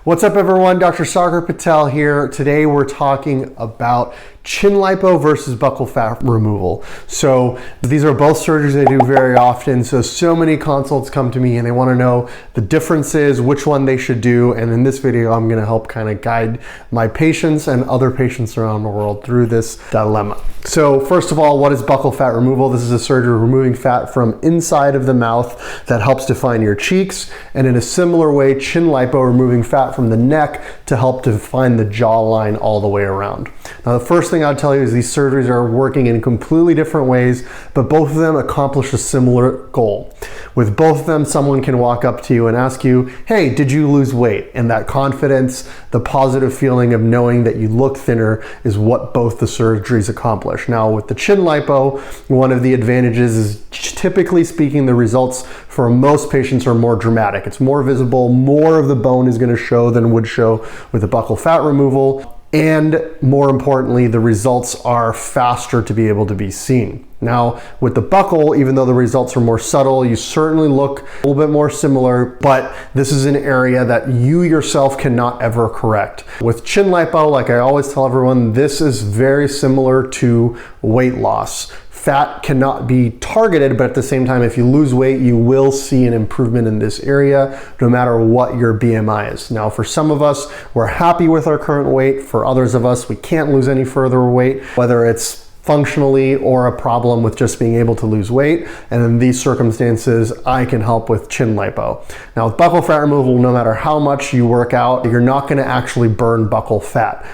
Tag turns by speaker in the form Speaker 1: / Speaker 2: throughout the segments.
Speaker 1: What's up everyone, Dr. Sagar Patel here. Today we're talking about chin lipo versus buccal fat removal. So these are both surgeries I do very often. So many consults come to me and they want to know the differences, which one they should do. And in this video, I'm going to help kind of guide my patients and other patients around the world through this dilemma. So first of all, what is buccal fat removal? This is a surgery removing fat from inside of the mouth that helps define your cheeks. And in a similar way, chin lipo, removing fat from the neck to help define the jawline all the way around. Now, the first thing I'll tell you is these surgeries are working in completely different ways, but both of them accomplish a similar goal. With both of them, someone can walk up to you and ask you, hey, did you lose weight? And that confidence, the positive feeling of knowing that you look thinner is what both the surgeries accomplish. Now, with the chin lipo, one of the advantages is typically speaking, the results for most patients are more dramatic. It's more visible, more of the bone is going to show than would show with the buccal fat removal. And more importantly, the results are faster to be able to be seen. Now, with the buccal, even though the results are more subtle, you certainly look a little bit more similar, but this is an area that you yourself cannot ever correct. With chin lipo, like I always tell everyone, this is very similar to weight loss. Fat cannot be targeted, but at the same time, if you lose weight, you will see an improvement in this area, no matter what your BMI is. Now, for some of us, we're happy with our current weight. For others of us, we can't lose any further weight, whether it's functionally or a problem with just being able to lose weight. And in these circumstances, I can help with chin lipo. Now, with buccal fat removal, no matter how much you work out, you're not gonna actually burn buccal fat.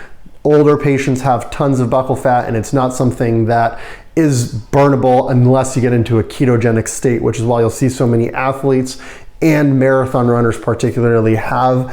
Speaker 1: Older patients have tons of buccal fat, and it's not something that is burnable unless you get into a ketogenic state, which is why you'll see so many athletes and marathon runners particularly have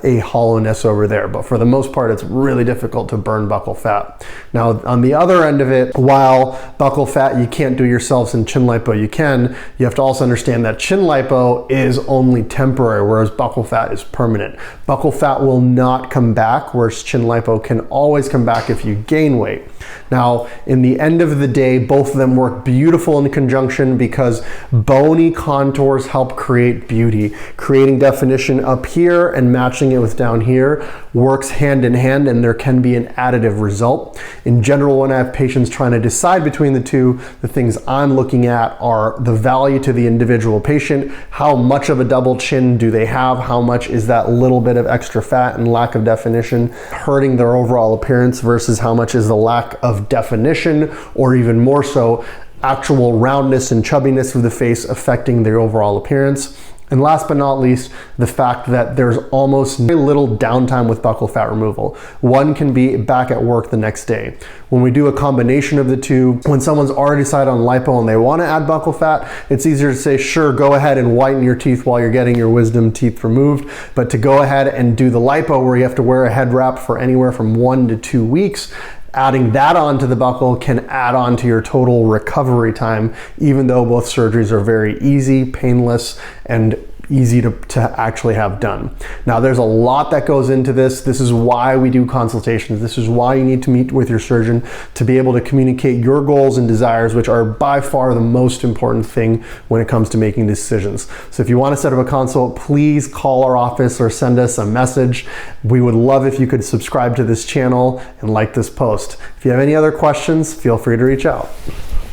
Speaker 1: a hollowness over there. But for the most part, it's really difficult to burn buccal fat. Now, on the other end of it, while buccal fat you can't do yourselves and chin lipo you can, you have to also understand that chin lipo is only temporary, whereas buccal fat is permanent. Buccal fat will not come back, whereas chin lipo can always come back if you gain weight. Now, in the end of the day, both of them work beautiful in conjunction because bony contours help create beauty. Creating definition up here and matching it with down here works hand in hand, and there can be an additive result. In general, when I have patients trying to decide between the two, the things I'm looking at are the value to the individual patient. How much of a double chin do they have? How much is that little bit of extra fat and lack of definition hurting their overall appearance versus how much is the lack of definition, or even more so, actual roundness and chubbiness of the face affecting their overall appearance. And last but not least, the fact that there's almost very little downtime with buccal fat removal. One can be back at work the next day. When we do a combination of the two, when someone's already decided on lipo and they want to add buccal fat, it's easier to say, sure, go ahead and whiten your teeth while you're getting your wisdom teeth removed. But to go ahead and do the lipo where you have to wear a head wrap for anywhere from 1 to 2 weeks, adding that onto the buccal can add on to your total recovery time, even though both surgeries are very easy, painless, and easy to actually have done. Now, there's a lot that goes into this. This is why we do consultations. This is why you need to meet with your surgeon to be able to communicate your goals and desires, which are by far the most important thing when it comes to making decisions. So if you want to set up a consult, please call our office or send us a message. We would love if you could subscribe to this channel and like this post. If you have any other questions, feel free to reach out.